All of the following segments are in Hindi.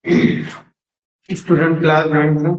स्टूडेंट क्लास ज्वाइन करो।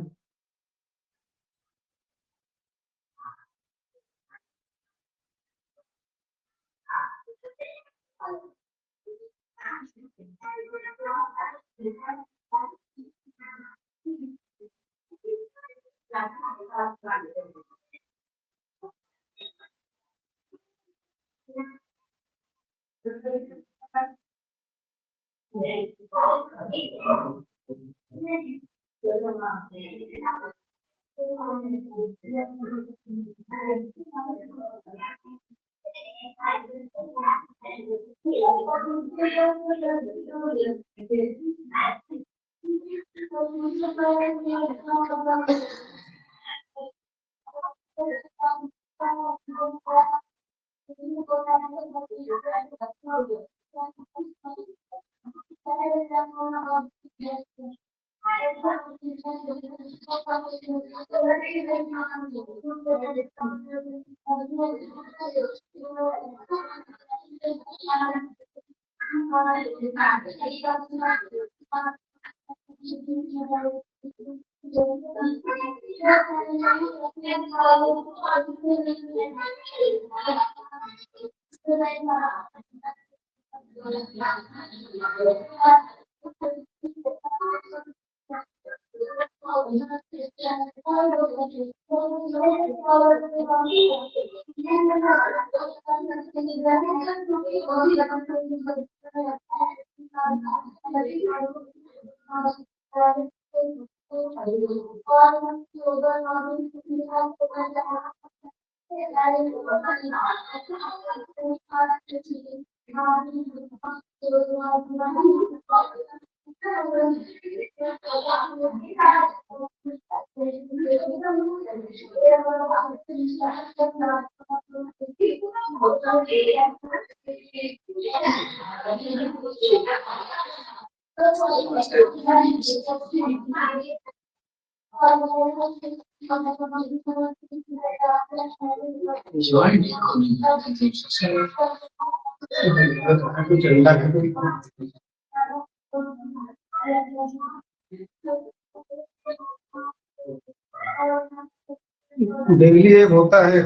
डेली एक होता है,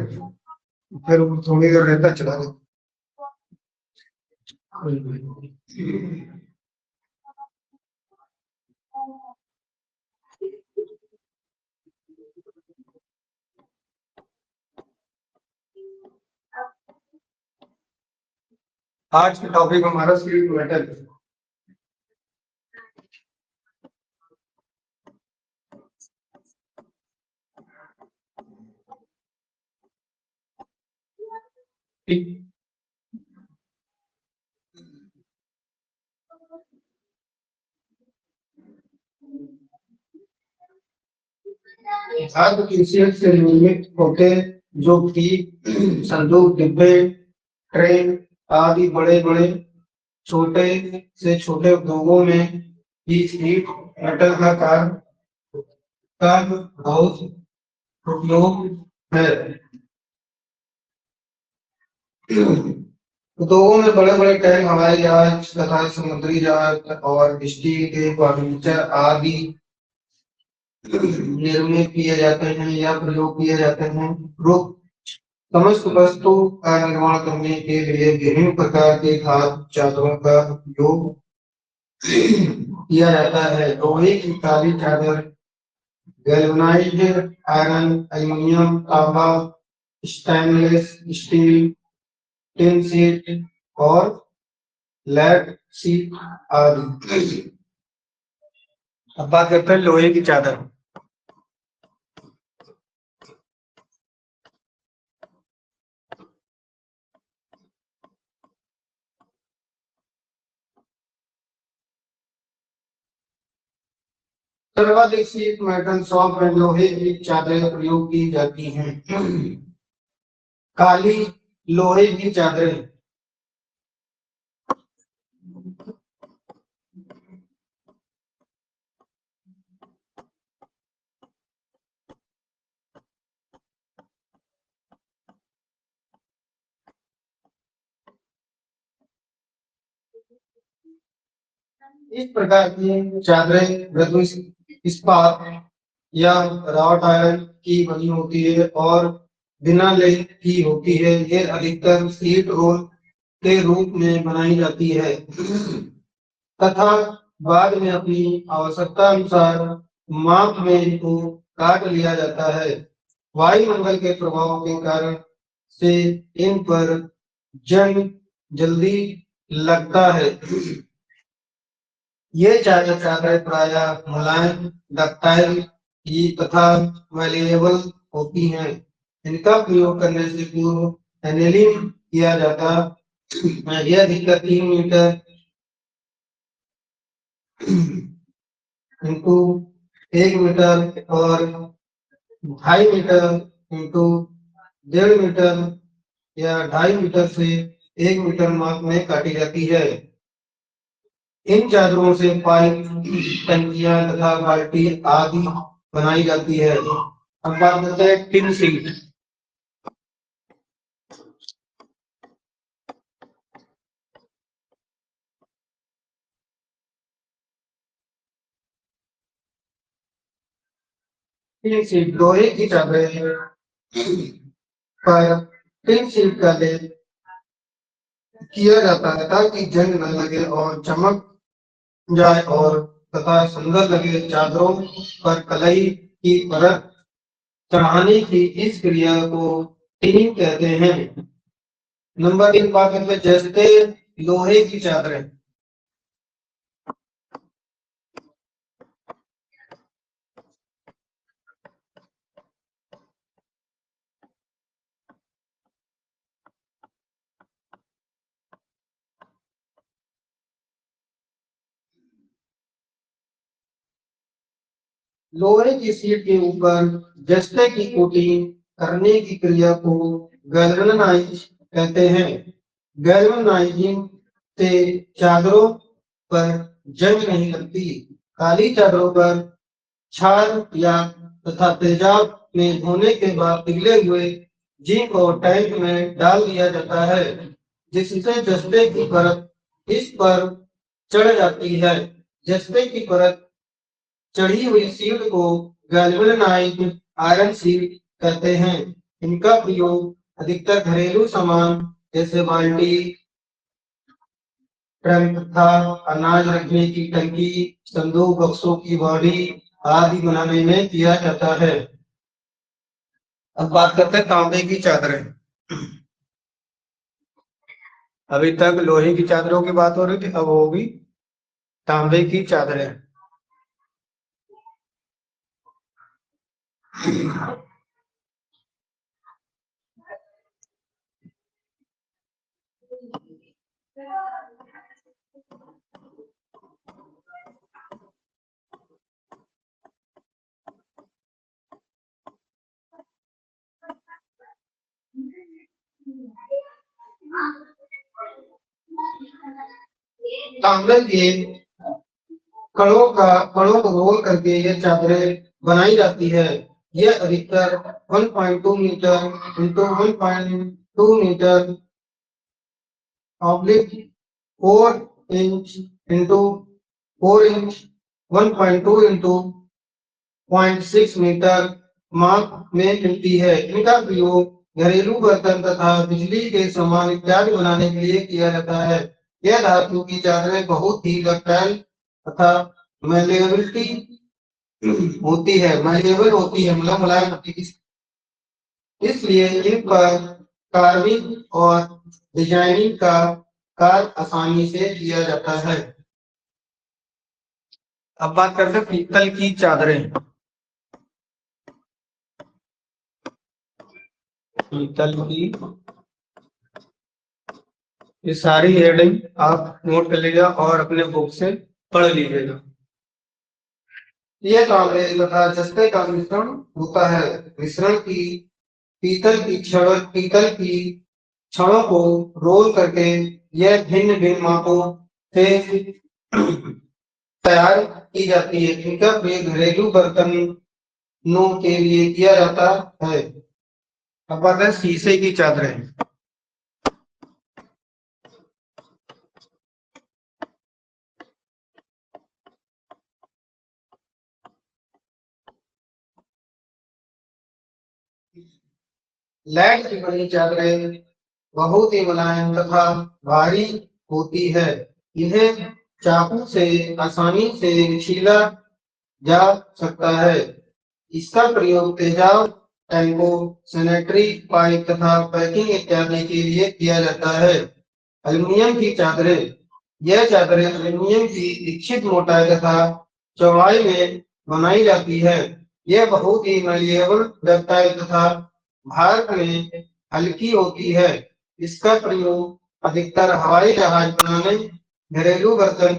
फिर वो थोड़ी देर रहता चला जाता। आज का टॉपिक हमारा स्लीप मेटल। खाद्य कृषि से निर्मित होते जो कि संदूक, डिब्बे, ट्रेन आदि बड़े बड़े छोटे से छोटे उद्योगों में भी स्लीप मेटल का बहुत उपयोग है। उद्योगों में बड़े बड़े टैंक, हवाई जहाज तथा समुद्री जहाज और स्टील के फर्नीचर आदि निर्मित किए जाते हैं या प्रयोग किए जाते हैं। समस्त वस्तु का निर्माण करने के लिए विभिन्न प्रकार के खाद्य चादरों का उपयोग किया जाता है। लोहे की काली चादर, गैल्वेनाइज्ड आयरन, एल्युमिनियम, तांबा, स्टेनलेस स्टील, टिन शीट और लेड शीट आदि। अब बात करते हैं लोहे की चादर। सर्वाधिक शीट मेटल सॉफ्ट एंड लोहे की चादरें प्रयोग की जाती हैं। काली लोहे की चादरें इस प्रकार की चादरें मृदु इस्पात या रावट आयरन की बनी होती है और बिना लेप की होती है। ये अधिकतर शीट रोल के रूप में बनाई जाती है तथा बाद में अपनी आवश्यकता अनुसार माप में इनको काट लिया जाता है। वायुमंडल के प्रभाव के कारण से इन पर जंग जल्दी लगता है। ये चादरें प्रायः मुलायम, डक्टाइल तथा मैलेबल होती हैं। इनका प्रयोग करने से पूर्व एनेलिंग किया जाता है। यह अधिकतर 3 मीटर इंटू 1 मीटर और 2.5 मीटर इंटू 1.5 मीटर या 2.5 मीटर से 1 मीटर माप में काटी जाती है। इन चादरों से पाइप, टंकियां तथा बाल्टी आदि बनाई जाती है। अब बात करते हैं टिन शीट। टिन शीट लोहे की चादरें पर टिन शीट का लेप किया जाता है ताकि जंग न लगे और चमक जाए और तथा सुंदर लगे। चादरों पर कलई की परत चढ़ाने की इस क्रिया को टिनिंग कहते हैं। नंबर 3 बात करते हैं जैसे लोहे की चादरें। लोहे की शीट के ऊपर जस्ते की कोटिंग करने की क्रिया को गैल्वेनाइज कहते हैं। गैल्वेनाइजिंग से चादरों पर जंग नहीं लगती। काली चादरों पर छाल या तथा तेजाब में धोने के बाद पिघले हुए जिंक और टैंक में डाल दिया जाता है जिससे जस्ते की परत इस पर चढ़ जाती है। जस्ते की परत चढ़ी हुई शीट को गैल्वेनाइज्ड आयरन शीट कहते हैं। इनका प्रयोग अधिकतर घरेलू सामान जैसे बाल्टी, ट्रंक तथा अनाज रखने की टंकी, संदूक, बक्सों की बॉडी आदि बनाने में किया जाता है। अब बात करते हैं तांबे की चादरें। अभी तक लोहे की चादरों की बात हो रही थी, अब होगी तांबे की चादरें। तांबे के कणों को रोल करके ये चादरें बनाई जाती है। यह अधिकतर 1.2 metre into 1.2 metre oblique 4 inch into 4 inch 1.2 into 0.6 metre माप में मिलती है। इनका प्रयोग घरेलू बर्तन तथा बिजली के सामान इत्यादि बनाने के लिए किया जाता है। यह धातु की चादरें बहुत ही डक्टाइल तथा मैलेबिलिटी होती है, मैलेबल होती है, मतलब मुलायम होती है। इसलिए इन पर कार्विंग और डिजाइनिंग का कार्य आसानी से किया जाता है। अब बात करते हैं पीतल की चादरें। पीतल की ये सारी हेडिंग आप नोट कर लीजिएगा और अपने बुक से पढ़ लीजिएगा। ये तांबे तथा जस्ते का मिश्रण होता है। मिश्रण की पीतल की छड़ों को रोल करके यह भिन्न भिन्न मापों से तैयार की जाती है। इनका प्रयोग घरेलू बर्तनों के लिए किया जाता है। अब बात है शीशे की चादरें। लैट की बनी चादरें बहुत ही मुलायम तथा भारी होती है। इन्हें चाकू से आसानी से छीला जा सकता है। इसका प्रयोग तेजाब, टैंकों, सैनिटरी पाइप तथा पैकिंग इत्यादि के लिए किया जाता है। एल्युमिनियम की चादरें, यह चादरें एल्युमिनियम की इच्छित मोटाई तथा चौड़ाई में बनाई जाती है। यह बहुत ही मलिएबल, डक्टाइल तथा भार में हल्की होती है। इसका प्रयोग अधिकतर हवाई जहाज बनाने, घरेलू बर्तन,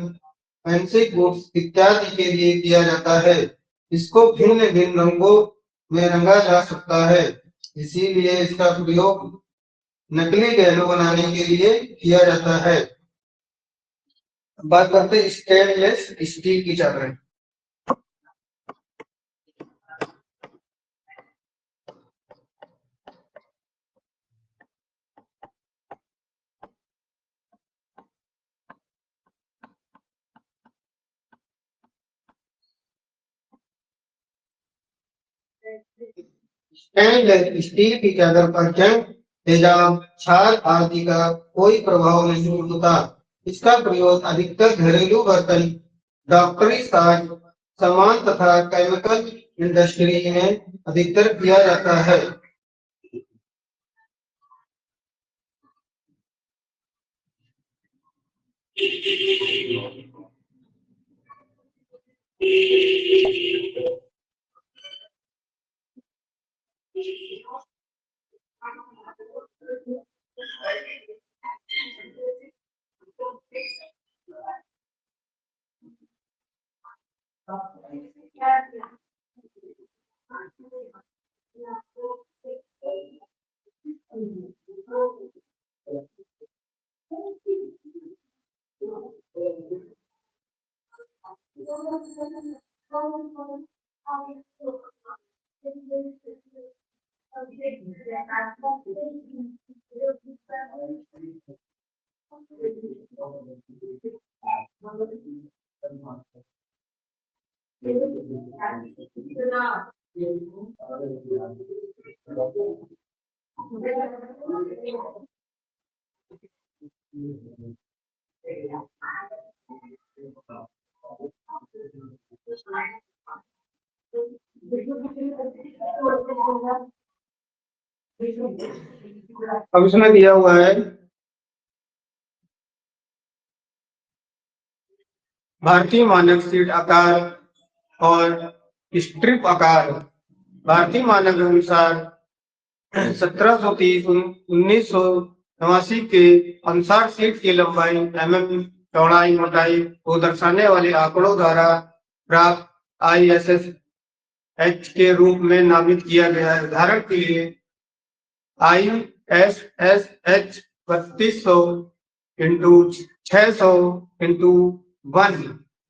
फैंसी गुड्स इत्यादि के लिए किया जाता है। इसको भिन्न भिन्न रंगों में रंगा जा सकता है, इसीलिए इसका प्रयोग नकली गहनों बनाने के लिए किया जाता है। बात करते हैं स्टेनलेस स्टील की चादरें। स्टेनलेस स्टील की चादर पर जंग, तेजाब, क्षार आदि का कोई प्रभाव नहीं होता। इसका प्रयोग अधिकतर घरेलू बर्तन, डॉक्टरी साज, सामान तथा केमिकल इंडस्ट्री में अधिकतर किया जाता है। अब इसमें दिया हुआ है भारतीय मानक सीट आकार और स्ट्रिप आकार। भारतीय मानक के अनुसार 1730 1989 के अनुसार सीट की लंबाई mm, चौड़ाई मोटाई को दर्शाने वाले आंकड़ों द्वारा प्राप्त ISSH के रूप में नामित किया गया है। उदाहरण के लिए ISSH 3200 इंटू 600 इंटू 1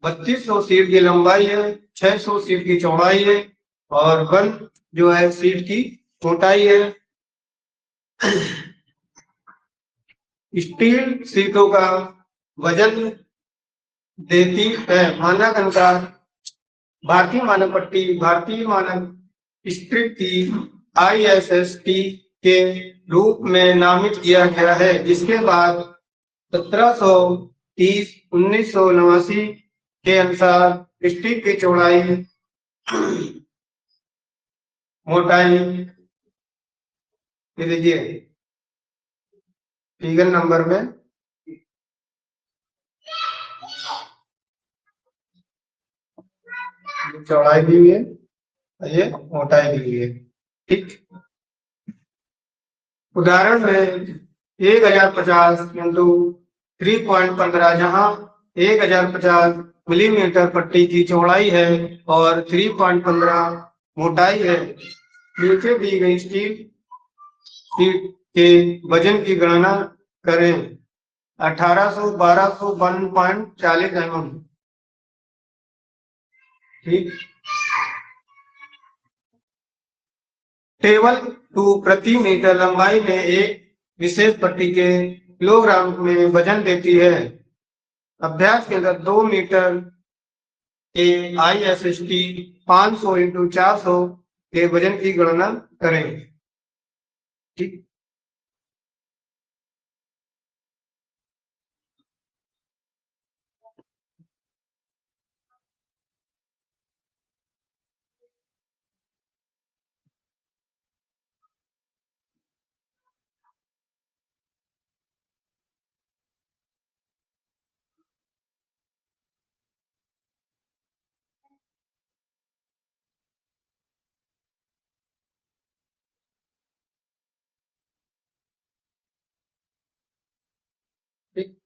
3200 सीट की लंबाई है, 600 सीट की चौड़ाई है और 1 जो है सीट की मोटाई है। स्टील सीटों का वजन देती है। मानक अनुसार भारतीय मानक पट्टी भारतीय मानक स्ट्रिप की ISST के रूप में नामित किया गया है, जिसके बाद 1730 1989 के अनुसार स्टील की चौड़ाई मोटाई लीजिए फिगर नंबर में चौड़ाई दी हुई है, ये मोटाई दी हुई है। ठीक, उदाहरण में 1050 इंटू 3.15 जहां 1050 मिलीमीटर पट्टी की चौड़ाई है और 3.15 मोटाई है। नीचे दी गई स्टील सीट के वजन की गणना करें। 1800 1200 1.40 mm। ठीक, टेबल 2 प्रति मीटर लंबाई में एक विशेष पट्टी के किलोग्राम में वजन देती है। अभ्यास के अंदर 2 मीटर के ISST 500 इंटू 400 के वजन की गणना करें। ठीक। ठीक।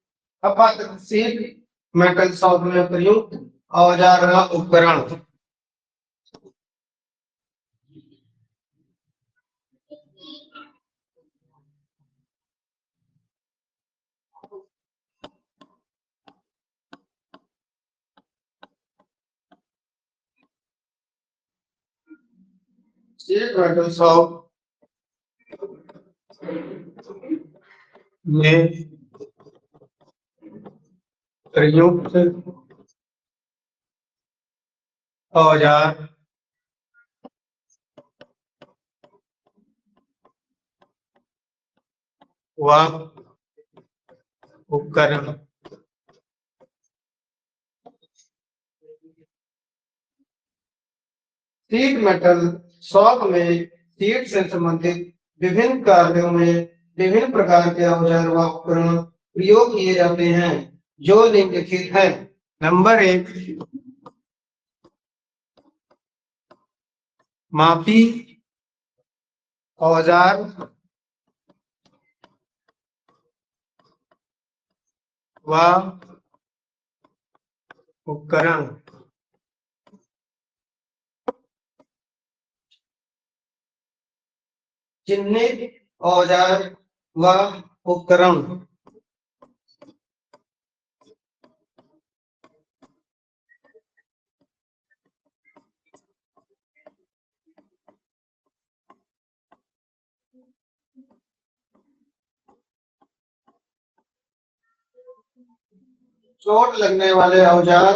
अब बात करते हैं शीट मेटल शॉप में प्रयुक्त औजार व उपकरण। शीट मेटल शॉप में प्रयुक्त औजार व उपकरण। शीट मेटल शॉप में शीट से संबंधित विभिन्न कार्यों में विभिन्न प्रकार के औजार व उपकरण प्रयोग किए जाते हैं जो निम्नलिखित है। नंबर 1, मापी औजार व उपकरण। चिन्हित औजार व उपकरण। चोट लगने वाले औजार।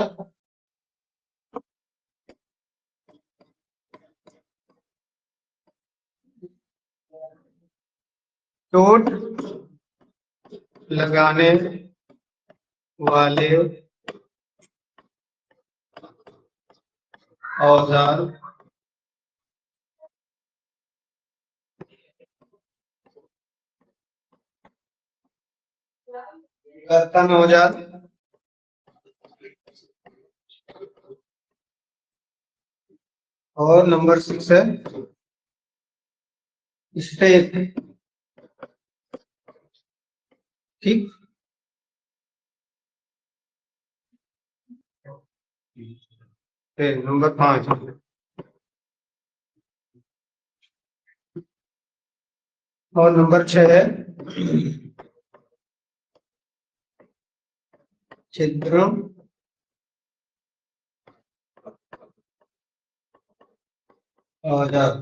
चोट लगाने वाले औजार। कर्तन औजार। और नंबर 6 है स्टेक। ठीक। फिर नंबर 5 और नंबर 6 है छिद्र औजार।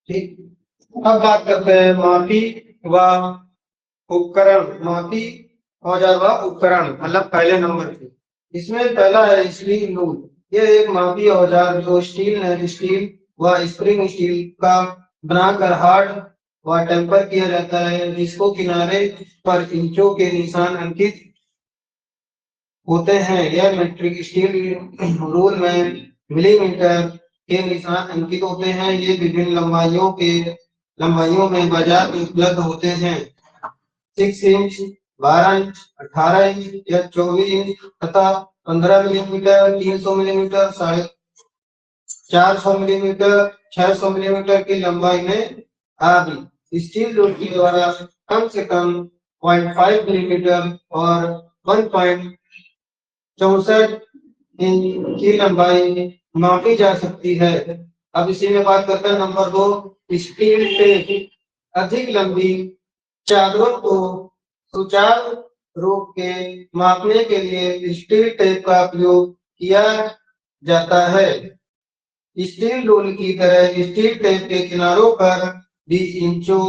ठीक। अब बात करते हैं मापी व उपकरण। मापी औजार व उपकरण मतलब पहले नंबर पे इसमें पहला है स्टील रूल। यह एक मापी औजार जो स्टील व स्प्रिंग स्टील का बनाकर हार्ड व टेम्पर किया जाता है जिसको किनारे पर इंचों के निशान अंकित होते हैं। यह मीट्रिक स्टील रूल में मिलीमीटर के निशान अंकित होते हैं। ये विभिन्न लंबाइयों में बाजार में उपलब्ध होते हैं। 6 इंच, 12 इंच, 18 इंच या 24 इंच तथा 15 मिलीमीटर, 300 मिलीमीटर, 450 मिलीमीटर, 600 मिलीमीटर की लंबाई में आदि। स्टील रूल के द्वारा कम से कम 0.5 मिलीमीटर और 1.64 इंच की लंबाई मापी जा सकती है। अब इसी में बात करते हैं नंबर 2 स्टील टेप। अधिक लंबी चादरों को सुचारू रूप के मापने के लिए स्टील टेप का उपयोग किया जाता है। स्टील रूल की तरह स्टील टेप के किनारों पर भी इंचों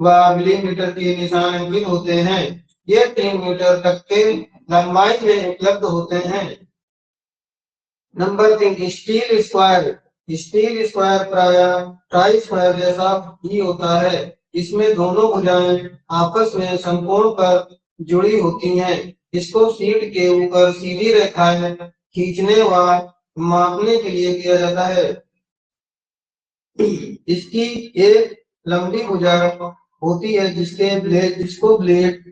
व मिलीमीटर के निशान अंकित होते हैं। ये 3 मीटर तक के लंबाई में उपलब्ध होते हैं। Number 3 steel square. Steel square प्राय ट्राई स्क्वायर जैसा ही होता है। इसमें दोनों भुजाएं आपस में समकोण पर जुड़ी होती हैं। इसको शीट के ऊपर सीधी रेखाएं खींचने व मापने के लिए किया जाता है। इसकी एक लंबी भुजा होती है जिसको ब्लेड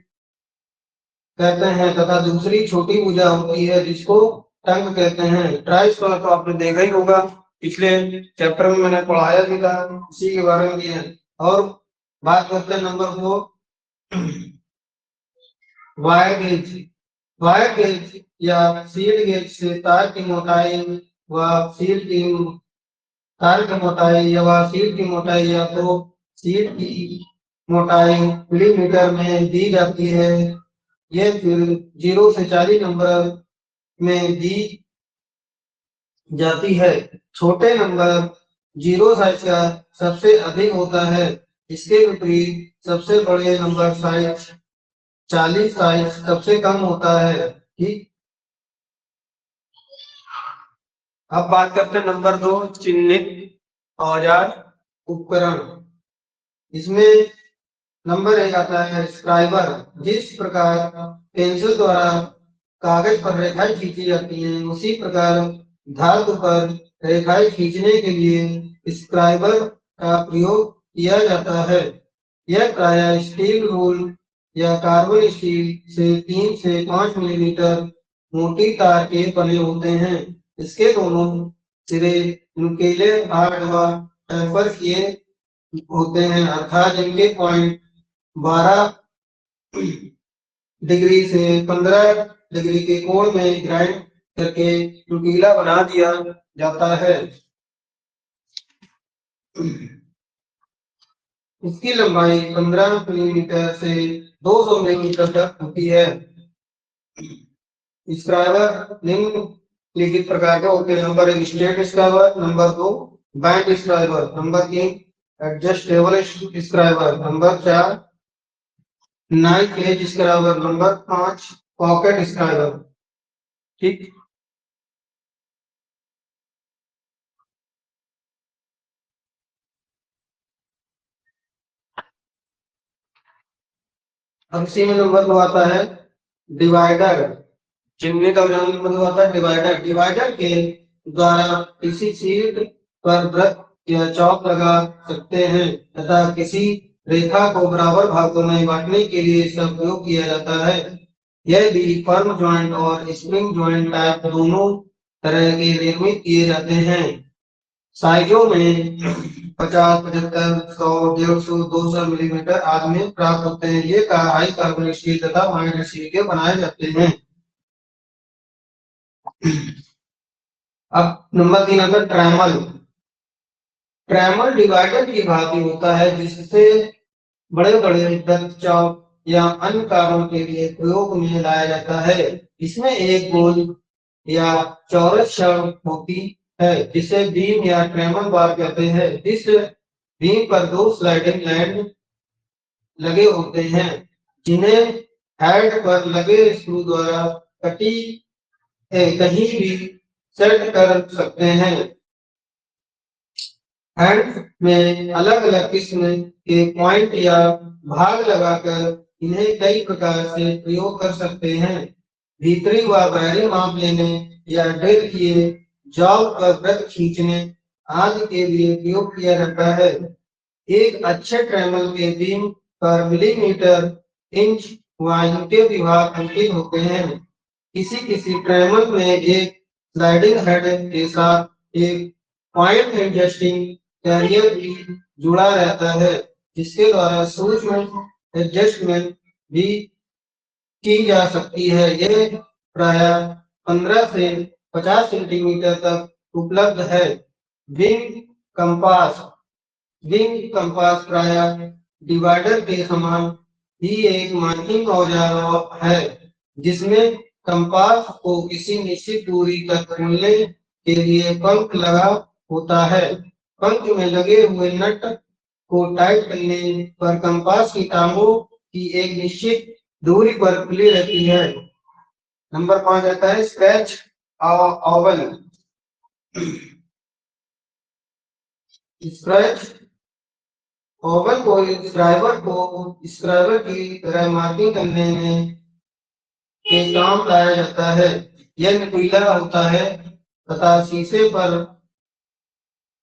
कहते हैं तथा दूसरी छोटी भुजा होती है जिसको टंग कहते हैं। ट्राई स्क्वायर तो आपने देखा ही होगा, पिछले चैप्टर में मैंने पढ़ाया भी था, इसी के बारे में है। और बात करते हैं number 4, wire gauge. Wire gauge या शील्ड गेज से तार की मोटाई व शील्ड की तार की मोटाई या शील्ड की मोटाई या तो शील्ड की मोटाई मिलीमीटर में दी जाती है। यह फिर 0 से 40 नंबर में दी जाती है। छोटे नंबर 0 साइज का सबसे अधिक होता है। इसके विपरीत सबसे बड़े नंबर साइज 40 साइज सबसे कम होता है। ठीक, अब बात करते हैं नंबर 2, चिन्हित औजार उपकरण। इसमें नंबर 1 आता है स्क्राइबर। जिस प्रकार पेंसिल द्वारा कागज पर रेखाएं खींची जाती हैं, उसी प्रकार धातु पर रेखाएं खींचने के लिए स्क्राइबर का प्रयोग किया जाता है। यह प्रायः स्टील रूल या कार्बन स्टील से 3 से 5 मिलीमीटर मोटी तार के बने होते हैं। इसके दोनों सिरे नुकीले हार्ड व टेम्पर किए होते हैं, अर्थात जिनके पॉइंट 12 डिग्री से 15 डिग्री के कोण में ग्राइंड करके नुकीला बना दिया जाता है। इसकी लंबाई 15 मिलीमीटर से 200 मिलीमीटर तक होती है। स्क्राइबर निम्नलिखित प्रकार के होते हैं। Number 1 straight scriber, number 2 band scriber, number 3 adjustable scriber, number 4 knife edge scriber, number 5 pocket scriber. ठीक, अब इसी में नंबर 2 आता है डिवाइडर। चिन्हित औजार में नंबर 2 आता है डिवाइडर। डिवाइडर के द्वारा किसी शीट पर वृत्त या चौक लगा सकते हैं तथा किसी रेखा को बराबर भागों में बांटने के लिए इसका प्रयोग किया जाता है। यह भी फर्म जॉइंट और स्प्रिंग जॉइंट टाइप दोनों तरह के निर्मित किए जाते हैं। साइजों में 50, 75, 100, 150, 200 मिलीमीटर आदि में प्राप्त होते हैं। ये हाई कार्बन स्टील तथा माइल्ड स्टील के बनाए जाते हैं। अब नंबर 3 आता है ट्रैमल। ट्रैमल डिवाइडर की भांति होता है जिससे बड़े बड़े वृत्त, चौक या अन्य कार्यों के लिए प्रयोग में लाया जाता है। इसमें एक गोल या चौरस छड़ होती है जिसे बीम या ट्रैमल बार कहते हैं। इस बीम पर 2 स्लाइडिंग लाइन लगे होते हैं जिन्हें हेड पर लगे स्क्रू द्वारा कहीं भी सेट कर सकते हैं। हेड में अलग अलग किस्म के पॉइंट या भाग लगाकर इन्हें कई प्रकार से प्रयोग कर सकते हैं। भीतरी व बाहरी माप लेने या ड्रिल किए जॉब पर वृत्त खींचने आदि के लिए प्रयोग किया जाता है। एक अच्छे ट्रेमल के बीम पर मिलीमीटर, इंच व यूनिट विभाग अंकित होते हैं। किसी किसी ट्रेमल में एक स्लाइडिंग हेड के साथ एक पॉइंट एडजस्टिंग कैरियर भी जुड़ा रहता है जिसके द्वारा सूक्ष्म एडजस्टमेंट भी की जा सकती है। यह प्रायः 15 से 50 सेंटीमीटर तक उपलब्ध है। Wing compass. विंग कंपास प्रायः डिवाइडर के समान ही एक मार्किंग औजार है जिसमें कंपास को किसी निश्चित दूरी तक खोलने के लिए पंख लगा होता है। पंख में लगे हुए नट को टाइट करने पर कंपास की टांगों की एक निश्चित दूरी पर खुली रहती है। नंबर 5 आता है स्क्रैच ओवल। स्क्रैच ओवल को स्क्राइबर की तरह मार्किंग करने में के काम लाया जाता है। यह नुकीला होता है तथा शीशे पर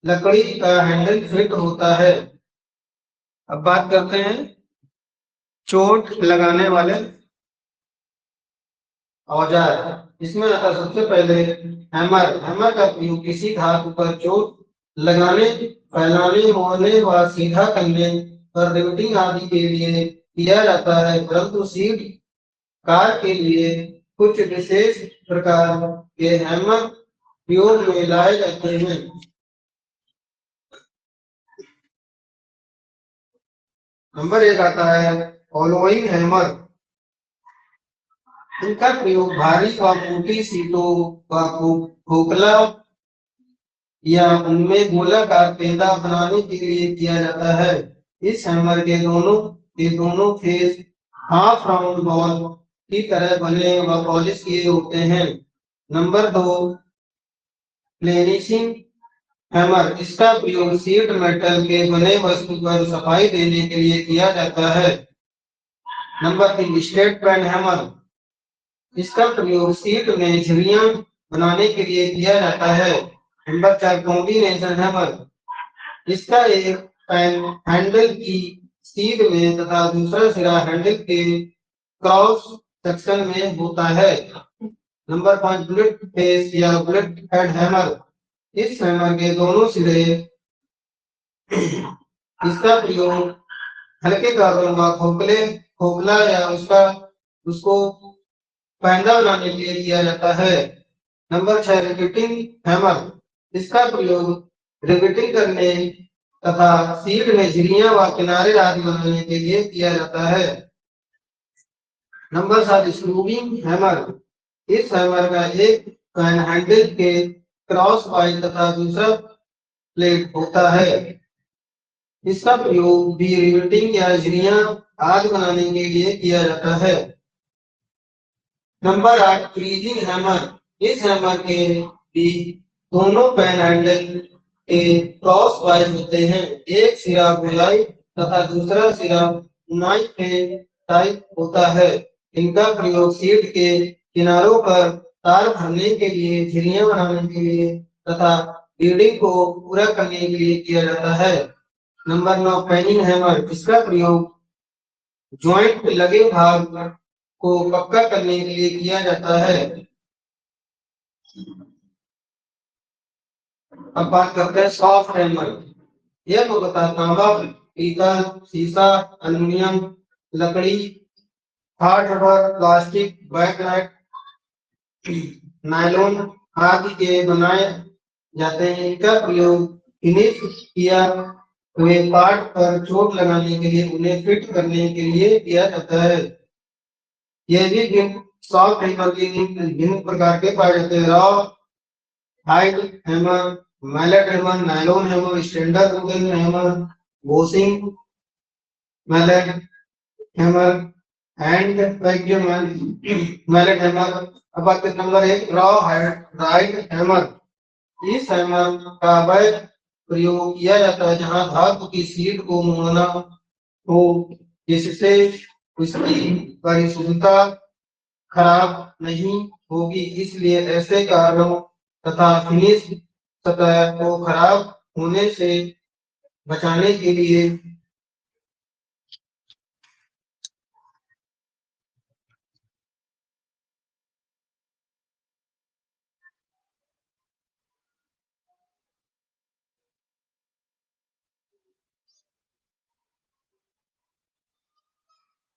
लकड़ी का हैंडल फिट होता है। अब बात करते हैं चोट लगाने वाले औजार। इसमें आता सबसे पहले हैमर का प्रयोग किसी धातु पर चोट लगाने, फैलाने, मोड़ने व सीधा करने पर रिवेटिंग आदि के लिए किया जाता है, परंतु सीट कार के लिए कुछ विशेष प्रकार के हैमर प्रयोग में लाए जाते हैं। नंबर 1 आता है फॉलोइंग हैमर। इनका प्रयोग भारी व मोटी सीटों व खोखला या उनमें गोलाकार पेंदा बनाने के लिए किया जाता है। इस हैमर के दोनों फेस हाफ राउंड बॉल की तरह बने व पॉलिश किए होते हैं। Number 2 planishing hammer. इसका प्रयोग सीट मेटल के बने वस्तु पर सफाई देने के लिए किया जाता है। Number 3 straight pan hammer. इसका प्रयोग सीट में झुर्रियां बनाने के लिए किया जाता है। Number 4 combination hammer. इसका एक पैन हैंडल की सीध में तथा दूसरा सिरा हैंडल के क्रॉस सेक्शन में होता है। नंबर 5 बुलेट फेस या बुलेट हेड हैमर। इस हैमर के दोनों सिरे इसका प्रयोग हल्के कार्बन व खोखला या उसको पैंदा बनाने के लिए किया जाता है। Number 6 riveting hammer. इसका प्रयोग रिवेटिंग करने तथा सीट में झिल्लियां व किनारे आदि बनाने के लिए किया जाता है। नंबर 7 स्क्रूविंग हैमर। इस हैमर का एक पैन हैंडल के क्रॉस वाइज तथा दूसरा प्लेट होता है। इसका प्रयोग भी रिवेटिंग या झिल्लियां आदि बनाने के लिए किया जाता है। Number 8 freezing hammer. इस हैमर के भी दोनों पैन हैंडल के क्रॉस वाइज होते हैं। एक सिरा गोलाई तथा दूसरा सिरा नाइफ पे टाइप होता है। इनका प्रयोग सीट के किनारों पर तार भरने के लिए, झिल्लियां बनाने के लिए तथा रीडिंग को पूरा करने के लिए किया जाता है। Number 9 peening hammer. इसका प्रयोग ज्वाइंट लगे भाग को पक्का करने के लिए किया जाता है। अब बात करते हैं सॉफ्ट हैमर। यह मुख्यतः तांबा, पीतल, शीशा, एल्युमिनियम, लकड़ी, hard rubber, plastic, bakelite, nylon आदि के बनाए जाते हैं। इनका प्रयोग फिनिश किया हुए पार्ट पर चोट लगाने के लिए, उन्हें फिट करने के लिए किया जाता है। यह भी सॉफ्ट हैमर के भिन्न प्रकार के पाए जाते हैं। Raw hide hammer, mallet hammer, nylon hammer, standard wooden hammer, washing mallet hammer, hand vacuum mallet hammer. अब बात करते हैं नंबर 1 रॉ हाइड हैमर। इस हैमर का वह प्रयोग किया जाता है जहां धातु की सीट को मोड़ना हो जिससे उसकी परिशुद्धता खराब नहीं होगी, इसलिए ऐसे कार्यों तथा फिनिश सतह को खराब होने से बचाने के लिए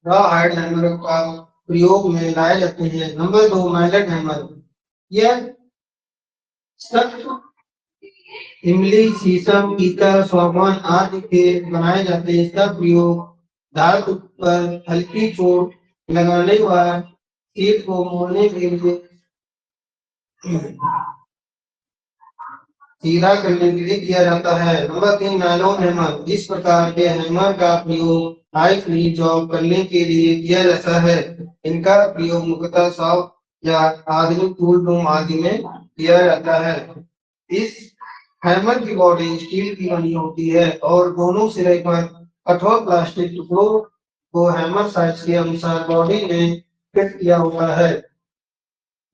रॉ हाइड हैमर का प्रयोग में लाए जाते हैं। Number 2 mallet hammer. यह सख्त इमली, शीशम, पीतल, सागवान आदि के बनाए जाते हैं। इसका प्रयोग धातु पर हल्की चोट लगाने व सीट को मोड़ने के लिए सीधा करने के लिए किया जाता है। Number 3 nylon hammer. इस प्रकार के हैमर का प्रयोग हाई फिनिश जॉब करने के लिए किया जाता है। इनका प्रयोग मुख्यतः शॉप या आधुनिक टूल रूम आदि में किया जाता है। इस हैमर की बॉडी स्टील की बनी होती है और दोनों सिरे पर कठोर प्लास्टिक टुकड़ों को हैमर साइज के अनुसार बॉडी में फिट किया होता है।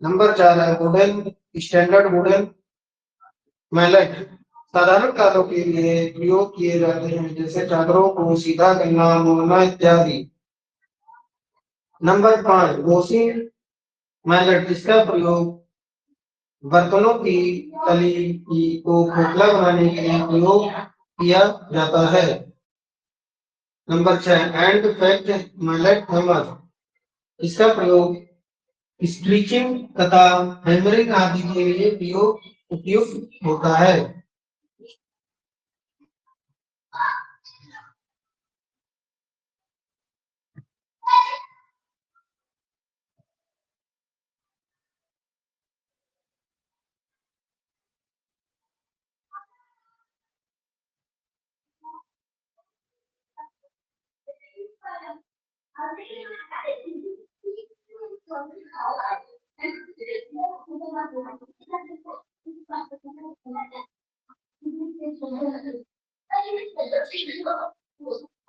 नंबर 4 है वुडन स्टैंडर्ड वुडन मैलेट। साधारण कार्यों के लिए प्रयोग किए जाते हैं जैसे चादरों को सीधा करना, मोड़ना इत्यादि। Number 5 washing mallet. इसका प्रयोग बर्तनों की तली को खोखला बनाने के लिए प्रयोग किया जाता है। Number 6 end fact mallet hammer. इसका प्रयोग स्ट्रीचिंग तथा हैमरिंग आदि के लिए उपयुक्त होता है।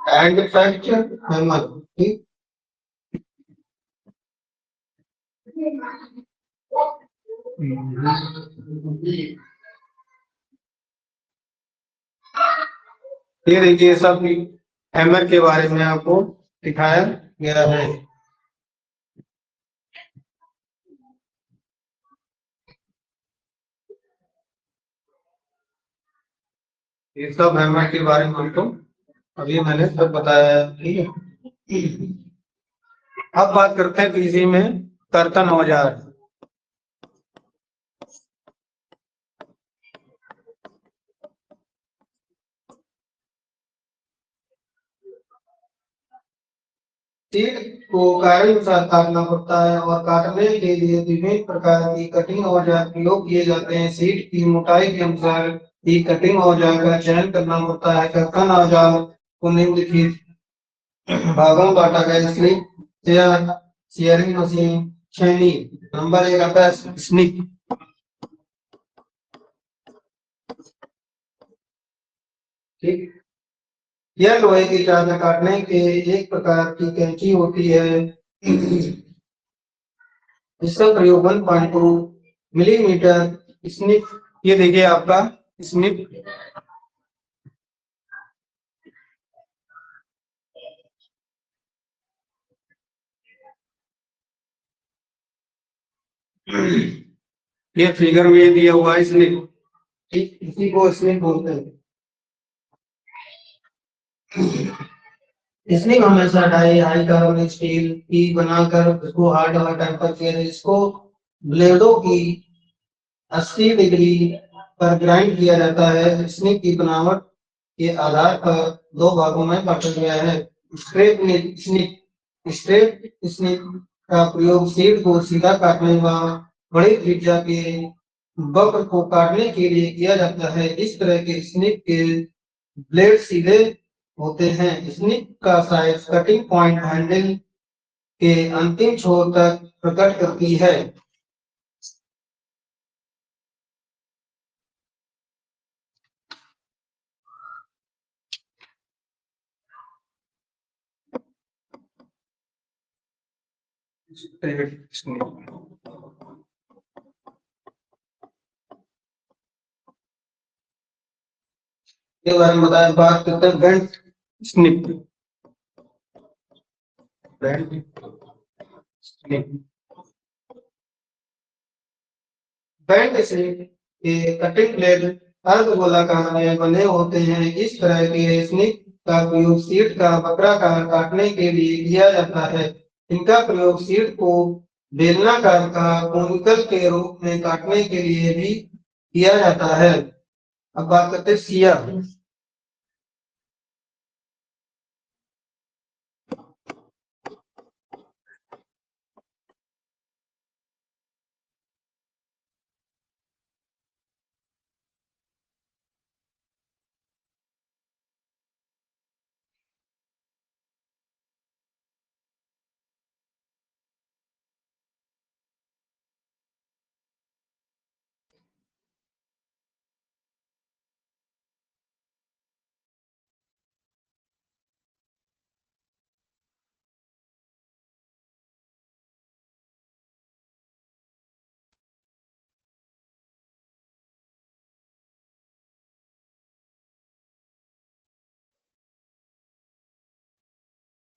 And fact hammer. ठीक। ये देखिए सब हैमर के बारे में आपको दिखाया गया है। ये सब हैमर के बारे में हमको अभी मैंने सब बताया है। ठीक है। अब बात करते हैं कृषि में कर्तन औजार। शीट को कार्य अनुसार काटना पड़ता है और काटने के लिए विभिन्न प्रकार की कटिंग औजार प्रयोग किए जाते हैं। शीट की मोटाई के अनुसार ही कटिंग औजार का चयन करना पड़ता है। कर्तन औजार को निम्नलिखित भागों में बांटा गया। स्लिप, चेयर, शेयरिंग मशीन, छेनी। नंबर 1 आता है स्निप। ठीक। यह लोहे की चादर काटने के एक प्रकार की कैंची होती है। इसका प्रयोग 1.2 मिलीमीटर स्निप। ये देखिए आपका स्निप। ये फिगर में दिया हुआ है स्निप। ठीक, इसी को स्निप बोलते हैं। इसलिए हमेशा डाई हाई कार्बोनिक स्टील की बनाकर उसको हार्ड हवा टेम्परेचर इसको ब्लेडों की 80 डिग्री पर ग्राइंड किया जाता है। स्निप की बनावट के आधार पर दो भागों में बांटा गया है। Straight snip. स्ट्रेट स्निप का प्रयोग शीट को सीधा काटने व बड़ी त्रिज्या के वक्र को काटने के लिए किया जाता है। इस तरह के स्निप के ब्लेड सीधे होते हैं। स्निप का साइज कटिंग पॉइंट हैंडल के अंतिम छोर तक प्रकट करती है। के बारे में बताया। बात करते हैं bent snip. Bent snip. Bent snip के कटिंग ब्लेड अर्धगोलाकार में बने होते हैं। इस तरह के स्निप का प्रयोग शीट का वक्राकार काटने के लिए किया जाता है। इनका प्रयोग शीट को बेलनाकार का कोनिकल के रूप में काटने के लिए भी किया जाता है। अब बात करते हैं सियर।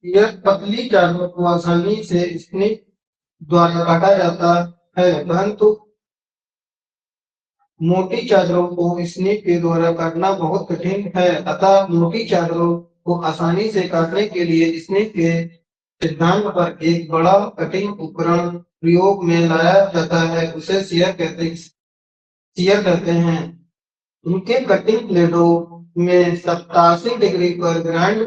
यह पतली चादरों को आसानी से स्निप द्वारा काटा जाता है, परंतु मोटी चादरों को स्निप के द्वारा काटना बहुत कठिन है। अतः मोटी चादरों को आसानी से काटने के लिए स्निप के सिद्धांत पर एक बड़ा कटिंग उपकरण प्रयोग में लाया जाता है, उसे शीयर कहते हैं। उनके कटिंग ब्लेडों में 87 डिग्री पर ग्राइंड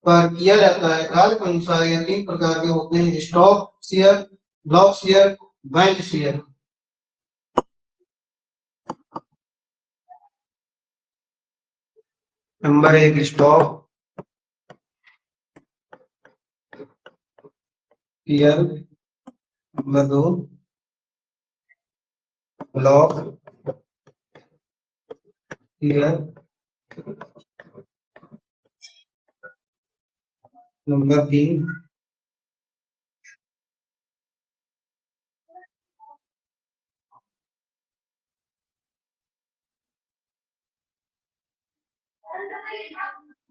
पर किया जाता है। काल के अनुसार ये 3 प्रकार के होते हैं: stock shear, block shear, bench shear. Number 1 stock shear, number 2 block shear, number 3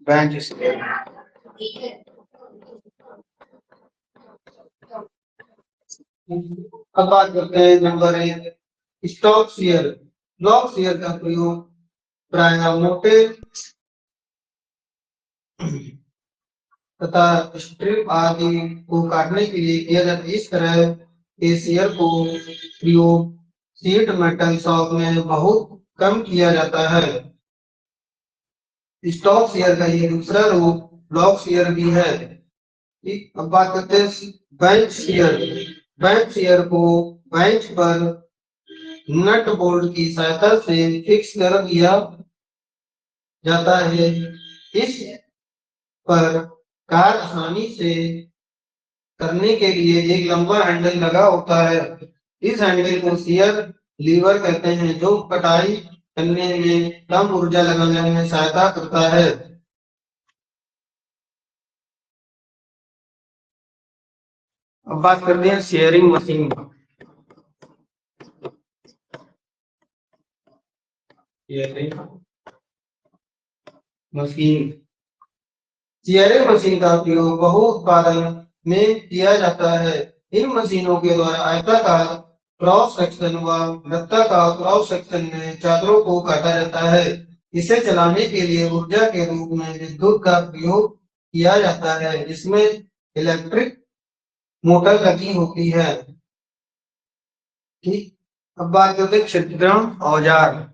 bench shear. अब बात करते हैं number 1 stock shear. Block shear का प्रयोग प्रायः मोटे तथा स्ट्रिप आदि को काटने के लिए किया जाता है। इस तरह के शीयर को प्रयोग शीट मेटल शॉप में बहुत कम किया जाता है। स्टॉक शीयर का ये दूसरा रूप ब्लॉक शीयर भी है। ठीक, अब बात करते हैं बेंच शीयर। बेंच शीयर को बेंच पर नट बोल्ट की सहायता से फिक्स कर दिया जाता है। इस पर कार आसानी से करने के लिए एक लंबा हैंडल लगा होता है। इस हैंडल को शीयर लीवर कहते हैं, जो कटाई करने में कम ऊर्जा लगाने में सहायता करता है। अब बात करते हैं sharing machine. Sharing machine sharing machine का प्रयोग बहु उत्पादन में किया जाता है। इन मशीनों के द्वारा आयताकार क्रॉस सेक्शन व वृत्ताकार क्रॉस सेक्शन में चादरों को काटा जाता है। इसे चलाने के लिए ऊर्जा के रूप में विद्युत का प्रयोग किया जाता है, जिसमें इलेक्ट्रिक मोटर लगी होती है। ठीक, अब बात करते हैं छिद्रण औजार।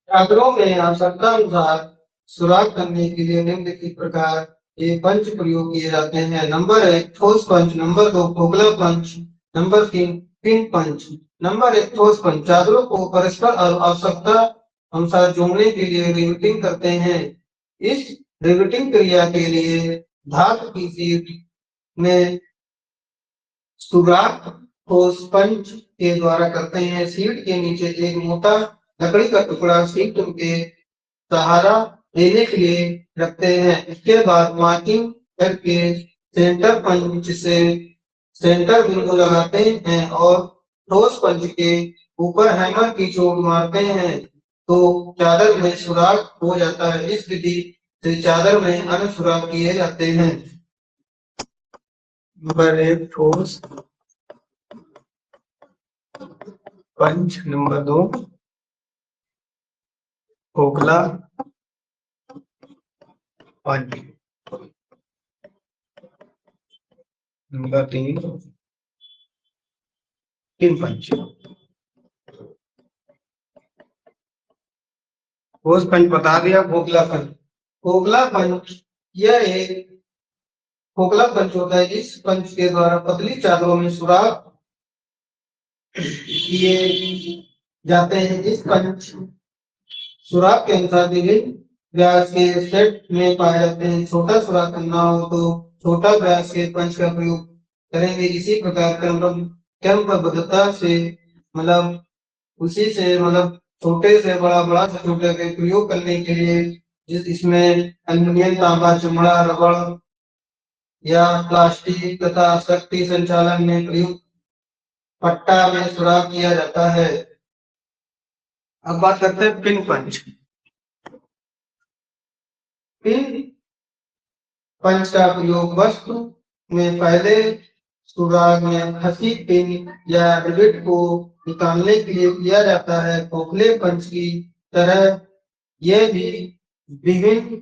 चादरों में आवश्यकता अनुसार सुराख करने के लिए निम्नलिखित प्रकार के पंच प्रयोग किए जाते हैं। नंबर 1 ठोस पंच, नंबर 2 खोखला पंच, नंबर 3 पिन पंच। नंबर 1 ठोस पंच चादरों को परस्पर और आवश्यकता अनुसार जोड़ने के लिए रिवेटिंग करते हैं। इस रिवेटिंग क्रिया के लिए धातु की शीट में सुराख ठोस पंच के द्वारा करते हैं। शीट के नीचे एक मोटा लकड़ी का टुकड़ा शीट के सहारा लेने के लिए रखते हैं। इसके बाद मार्किंग करके सेंटर पंच से सेंटर बिंदु लगाते हैं और ठोस पंच के ऊपर हैमर की चोट मारते हैं तो चादर में सुराख हो जाता है। इस विधि से चादर में अन्य सुराख किए जाते हैं। नंबर 1 ठोस पंच, नंबर 2 खोखला पंच, नंबर 3 पिन पंच। ठोस पंच बता दिया। खोखला पंच। खोखला पंच यह एक खोखला पंच होता है जिस पंच के द्वारा पतली चादरों में सुराख किए जाते हैं। इस पंच सुराख के अनुसार विभिन्न व्यास के सेट में पाए जाते हैं। छोटा सुराख करना हो तो छोटा व्यास के पंच का प्रयोग करेंगे। इसी प्रकार क्रमबद्धता से मतलब उसी से मतलब छोटे से बड़ा, बड़ा से छोटे के प्रयोग करने के लिए जिस इसमें एल्युमिनियम, तांबा, चमड़ा, रबड़ या प्लास्टिक तथा शक्ति संचालन में प्रयुक्त पट्टा में सुराख किया जाता है। अब बात करते हैं पिन पंच। पिन पंच का प्रयोग वस्तु में पहले सुराख में फंसी पिन या रिवेट को निकालने के लिए किया जाता है। खोखले पंच की तरह ये भी विभिन्न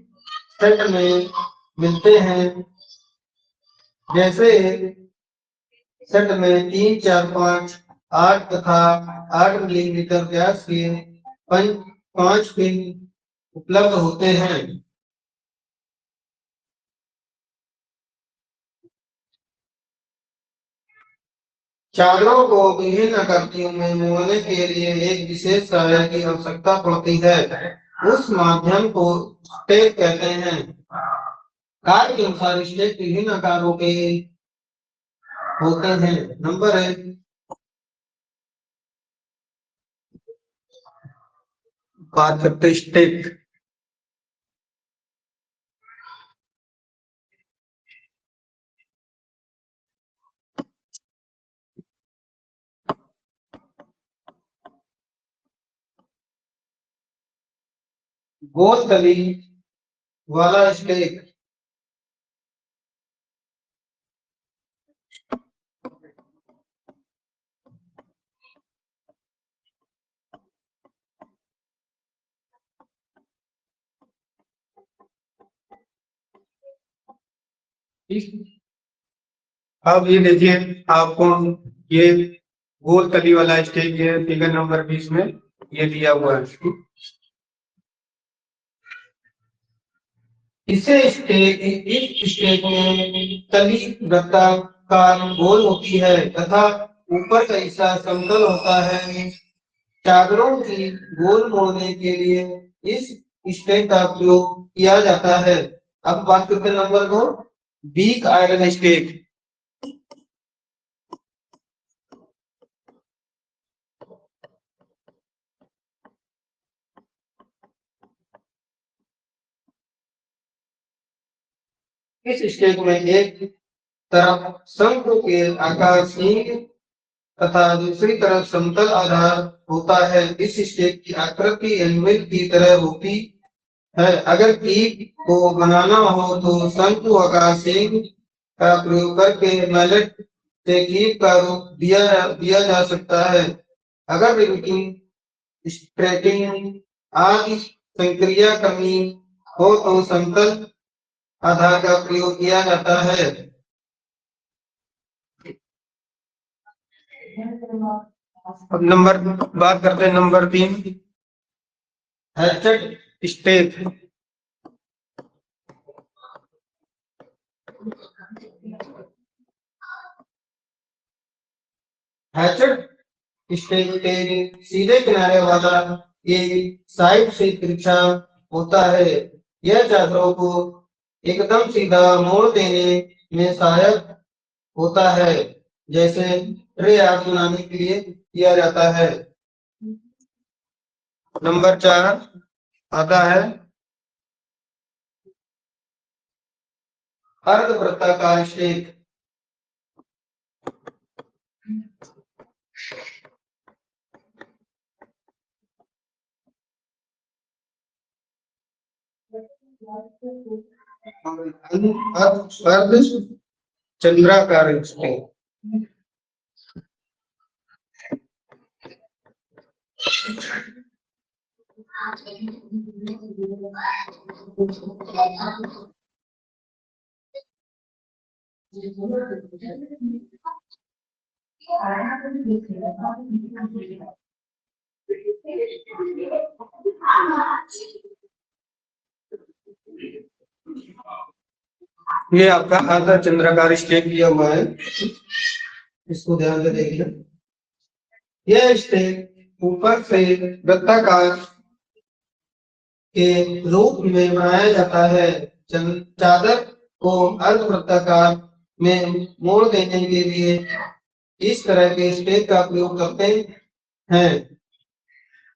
सेट में मिलते हैं। जैसे सेट में 3, 4, 5, 8 तथा 8 मिलीमीटर व्यास के 5 पिन उपलब्ध होते हैं। चादरों को विभिन्न आकृतियों में मोड़ने के लिए एक विशेष सहायक की आवश्यकता पड़ती है। उस माध्यम को स्टेक कहते हैं। कार्य के अनुसार स्टेक विभिन्न आकारों के होते हैं। नंबर 1, बात करते हैं स्टेक। गोल तली वाला स्टेक। अब ये देखिए आपको ये गोल तली वाला स्टेक है फिगर नंबर 20 में ये दिया हुआ है। इस स्टेक में तली वृत्ताकार गोल होती है तथा ऊपर का हिस्सा समतल होता है। चादरों की गोल मोड़ने के लिए इस स्टेक का प्रयोग किया जाता है। अब बात करते हैं नंबर 2, बीक आयरन स्टेक। इस स्टेक में एक तरफ शंकु के आकार सींग तथा दूसरी तरफ समतल आधार होता है। इस स्टेक की आकृति एनिमल की तरह होती है। अगर कीप को बनाना हो तो शंकु आकार सींग का प्रयोग करके मैलेट से कीप का रूप दिया जा सकता है। अगर रिवेटिंग, स्ट्रेटिंग आदि संक्रिया करनी हो तो समतल आधार का प्रयोग किया जाता है। अब बात करते हैं number 3, hatchet stake. Hatchet stake सीधे किनारे वाला एक साइड से तिरछा होता है। यह चादरों को एकदम सीधा मोड़ देने में सहायक होता है। जैसे ट्रे आग बनाने के लिए किया जाता है। नंबर 4 आता है अर्धवृत्ताकार स्टेक। अर्ध चंद्राकार स्टेक। ये आपका अर्ध चंद्राकार स्टेक दिया हुआ है, इसको ध्यान से देखिए। यह स्टेक ऊपर से वृत्ताकार के रूप में बनाया जाता है। चादर को अर्धवृत्ताकार में मोड़ देने के लिए इस तरह के स्टेक का प्रयोग करते हैं।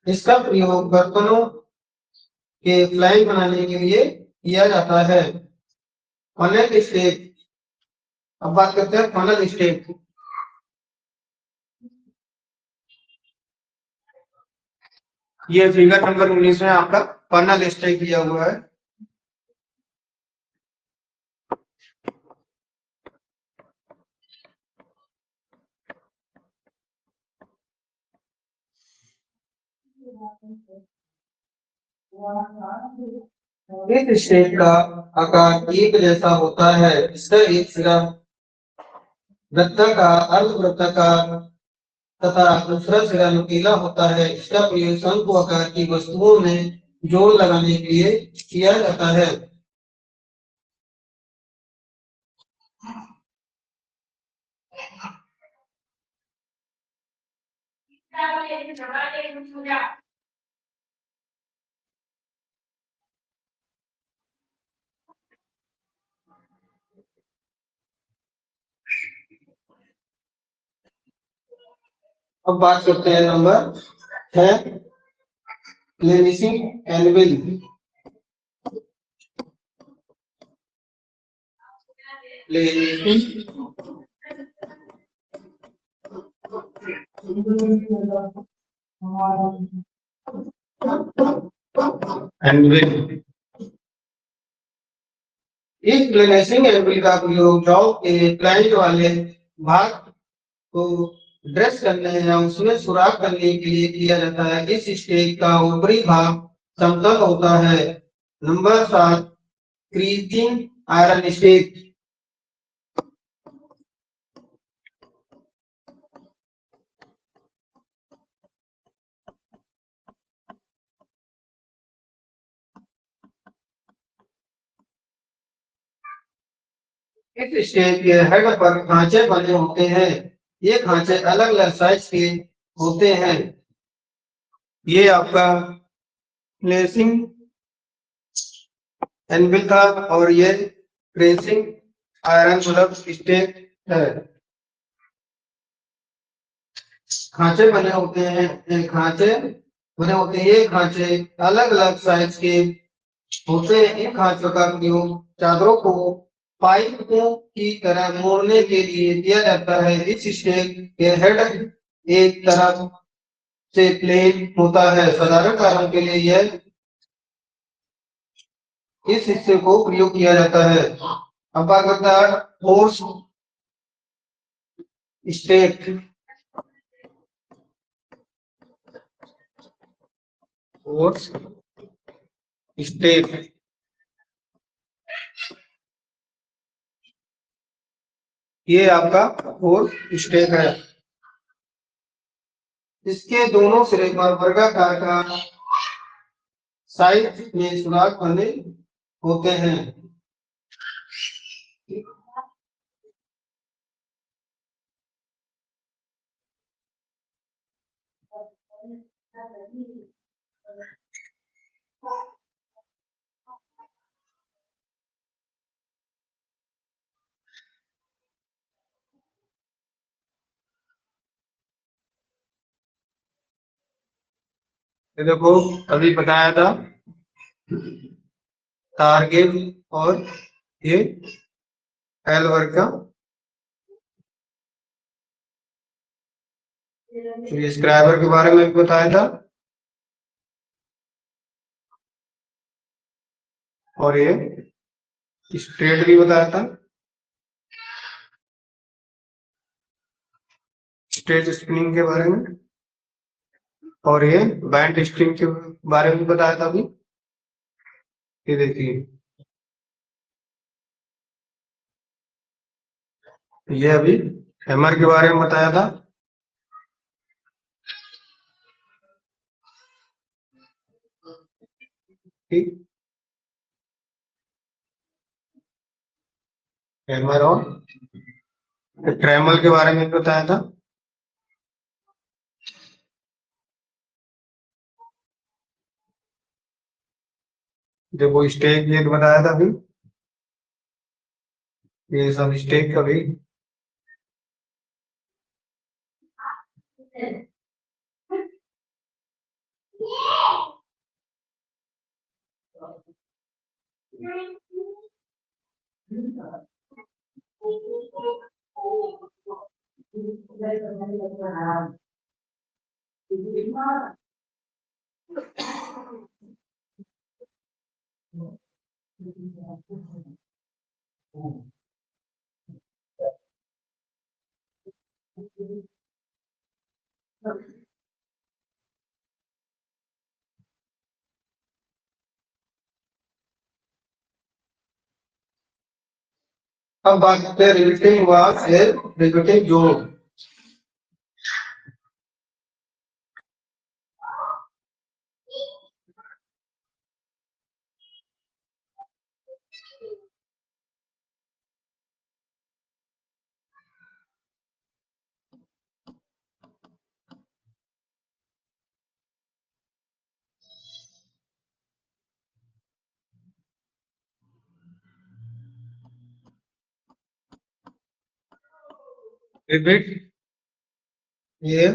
इसका प्रयोग बर्तनों के फ्लाई बनाने के लिए किया जाता है। फनल स्टेक, अब बात करते हैं फनल स्टेक। ये फिगर नंबर 19 में आपका फनल स्टेक दिया हुआ है। इस स्टेक का आकार एक जैसा होता है। इसका एक सिरा वृत्ताकार, अर्धवृत्ताकार तथा दूसरा सिरा नुकीला होता है। इसका प्रयोग शंकु आकार की वस्तुओं में जोड़ लगाने के लिए किया जाता है। अब बात करते हैं नंबर 6, फ्लेमिशिंग एनविल। एनविल, इस फ्लेमिशिंग एनविल का प्रयोग जौ के प्लांट वाले भाग को ड्रेस करने या उसमें सुराख करने के लिए किया जाता है। इस स्टेक का ऊपरी भाग समतल होता है। Number 7, creasing iron stake. इस स्टेक के हेड पर खांचे बने होते हैं। ये खांचे अलग अलग साइज के होते हैं। ये आपका प्लेसिंग एनविल था और ये प्रेसिंग आयरन मतलब स्टेक है। खांचे बने होते हैं, ये खांचे अलग अलग साइज के होते हैं। इन खांचों का प्रयोग चादरों को पाइपों की तरह मोड़ने के लिए किया जाता है। इस स्टेक के हेड एक तरफ से प्लेन होता है। साधारण कारों के लिए यह इस हिस्से को प्रयोग किया जाता है। अब बात करता है फोर्स स्टेक। फोर्स स्टेक, ये आपका फोर्स स्टेक है। इसके दोनों सिरे पर वर्गाकार का साइड में सुराख बने होते हैं। ये देखो अभी बताया था टारगेट और ये एल वर्ग का स्क्राइबर के बारे में भी बताया था और ये स्ट्रेट भी बताया था, स्ट्रेट स्पिनिंग के बारे में, और ये बैंड स्ट्रिंग के बारे में बताया था अभी। ये देखिए ये अभी हैमर के बारे में बताया था। ठीक, हैमर और ट्रेमल के बारे में बताया था। जब वो स्टेक ये बताया था अभी, ये सब स्टेक का भी। अब बात करते हैं रिलेटिव वास है रिलेटिव जोड़। रिपीट ये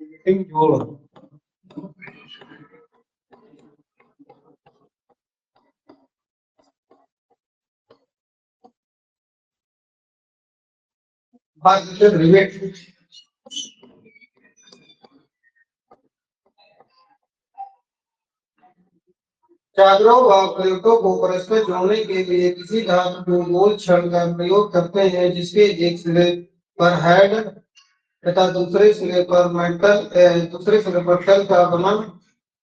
रिलेटिव जोड़। बात करते हैं रिवेट। चादरों व प्लेटों को परस्पर जोड़ने के लिए किसी धातु को गोल छड़ का प्रयोग करते हैं, जिसके एक सिरे पर हेड तथा दूसरे सिरे पर टेल का बना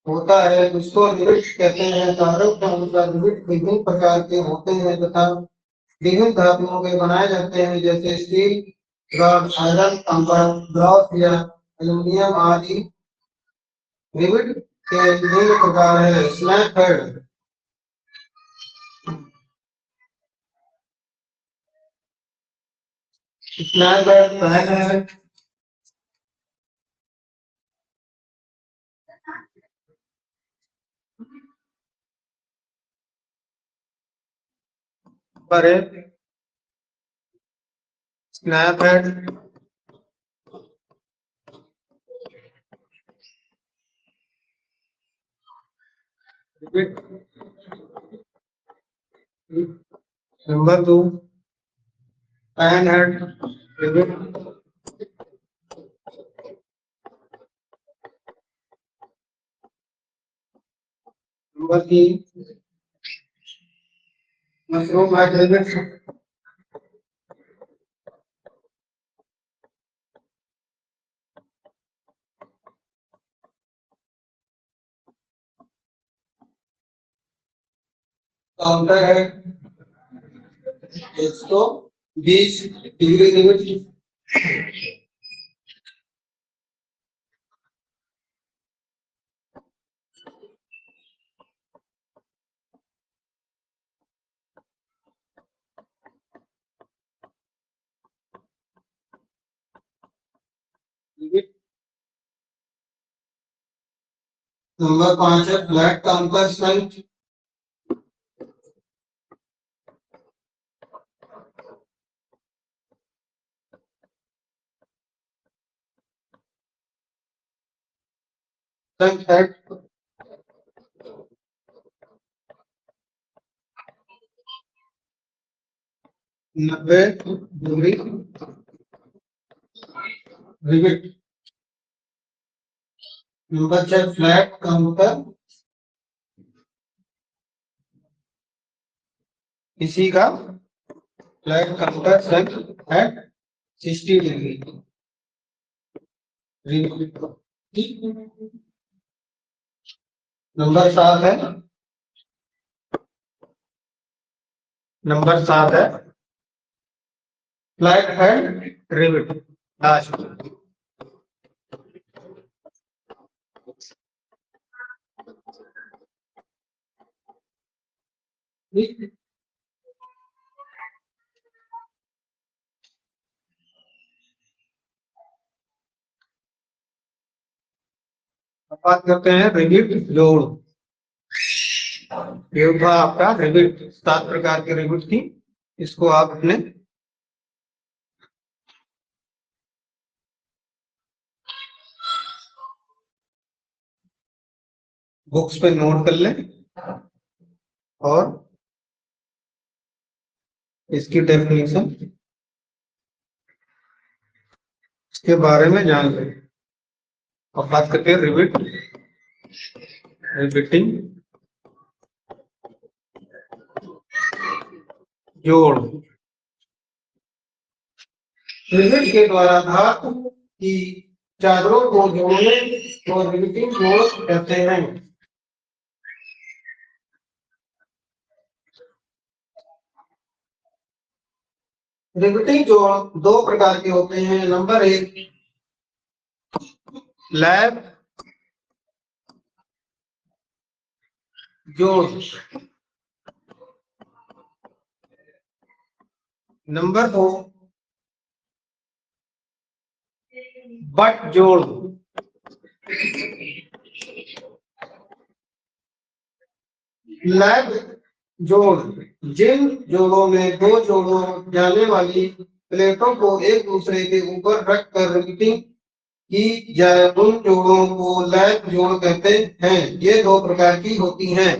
होता है, उसको रिवेट कहते हैं। तारों के अनुसार रिवेट विभिन्न प्रकार के होते हैं तथा विभिन्न धातुओं के बनाए जाते हैं, जैसे स्टील रॉड, आयरन, तांबा, ब्रॉस या एल्यूमिनियम आदि। रिवेट के विभिन्न प्रकार है। स्नैप हेड, स्नैप हेड पहला है। पर snap head number 2 pan head rivet. Number 3 mushroom head rivet. Counter head 120 degree rivet. Number 5 है flat counter strength. Head 90 degree rivet. Number 6 flat counter, इसी का फ्लैट काउंटर स्ट्रेंथ है 60 डिग्री रिवेट। नंबर 7 है नंबर 7 है फ्लैट हेड रिविट लास्ट। अब बात करते हैं रिविट जोड़। ये था आपका रिविट, 7 प्रकार के रिविट थी। इसको आप अपने बुक्स पे नोट कर लें और इसकी डेफिनेशन इसके बारे में जान लें। अब बात करते हैं रिविट रिविटिंग जोड़। रिविट के द्वारा धातु की चादरों को जोड़ने को रिविटिंग जोड़ कहते हैं। रिविटिंग जोड़ 2 प्रकार के होते हैं। नंबर 1 लैब जोड़। नंबर 2 बट जोड़। लैब जोड़ जिन जोड़ों में 2 जोड़ों जाने वाली प्लेटों को एक दूसरे के ऊपर रखकर रिविटिंग की जाए, उन जोड़ों को लैब जोड़ कहते हैं। ये 2 प्रकार की होती हैं।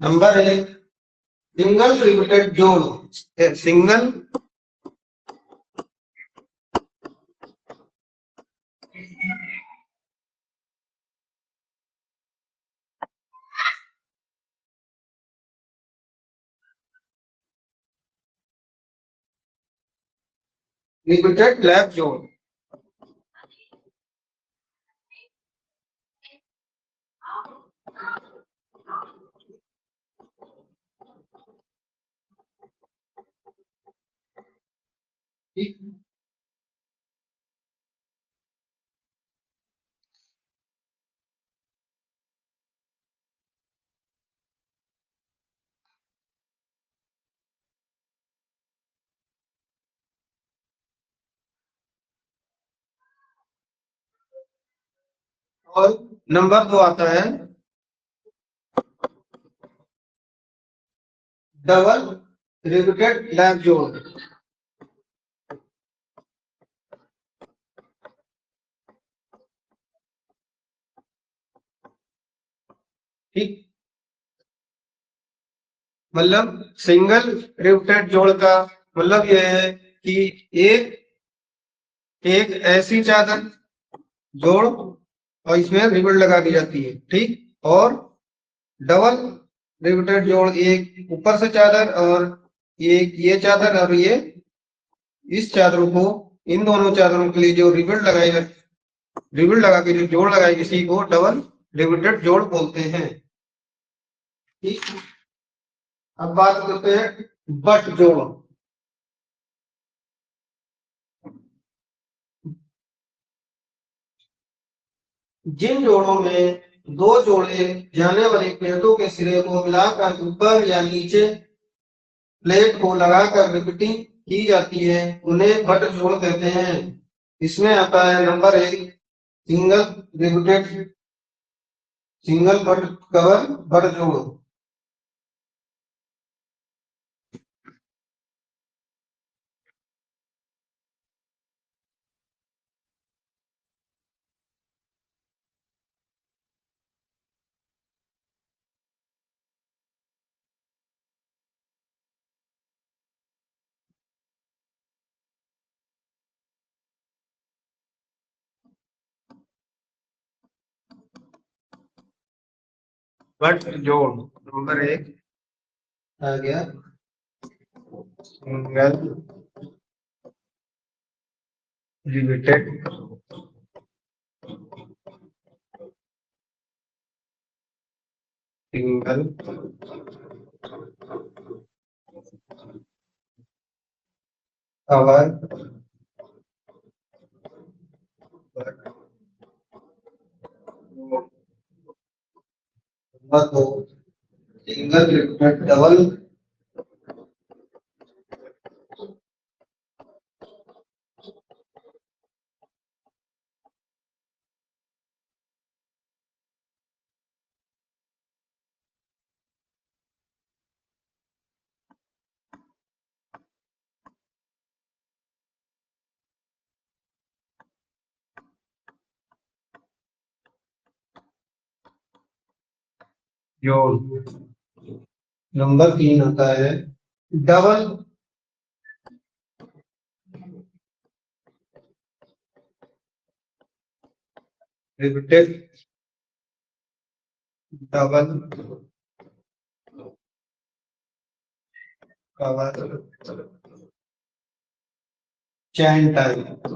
नंबर 1 सिंगल रिविटेड जोड़। सिंगल रिविटेड लैब जोड़। और नंबर 2 आता है डबल रिविटेड लैब जोड़। ठीक, मतलब सिंगल रिविटेड जोड़ का मतलब यह है कि एक ऐसी चादर जोड़ और इसमें रिबन लगा दी जाती है। ठीक, और डबल रिविटेड जोड़ एक ऊपर से चादर और एक ये चादर और ये इस चादरों को, इन दोनों चादरों के लिए जो रिबन लगाई रिबन लगा के जो जोड़ लगाई, इसी को डबल रिविटेड जोड़ बोलते हैं। ठीक, अब बात करते हैं बट जोड़। जिन जोड़ों में 2 जोड़े जाने वाली प्लेटों के सिरे को मिलाकर ऊपर या नीचे प्लेट को लगाकर रिपीटिंग की जाती है, उन्हें बट जोड़ कहते हैं। इसमें आता है number 1 single riveted single butt cover butt जोड़। बट जोड़ नंबर 1 आ गया single riveted single cover number 2 single riveted double जोड़। नंबर 3 आता है double riveted double cover chain type.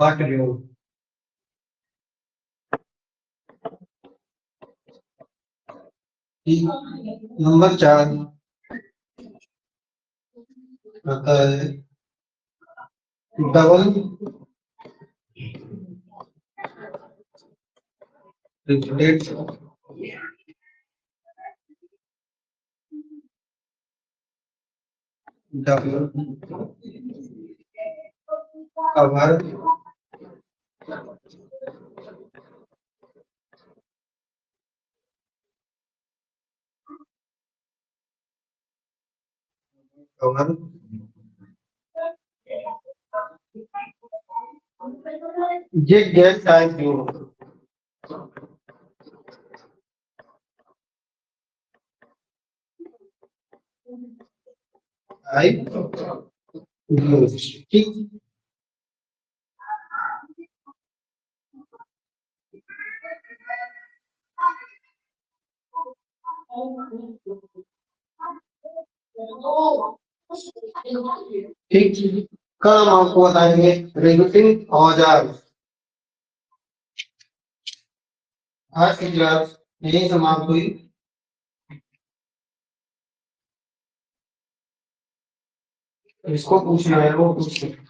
Butt जोड़। नंबर 4 आता है double riveted double cover cover zigzag type जोड़। टाइप जोड़। ठीक। ठीक। कल हम आपको बताएंगे रिलेटिंग औजार। आज की क्लास यही समाप्त हुई। इसको पूछना है वो पूछ सकते हैं।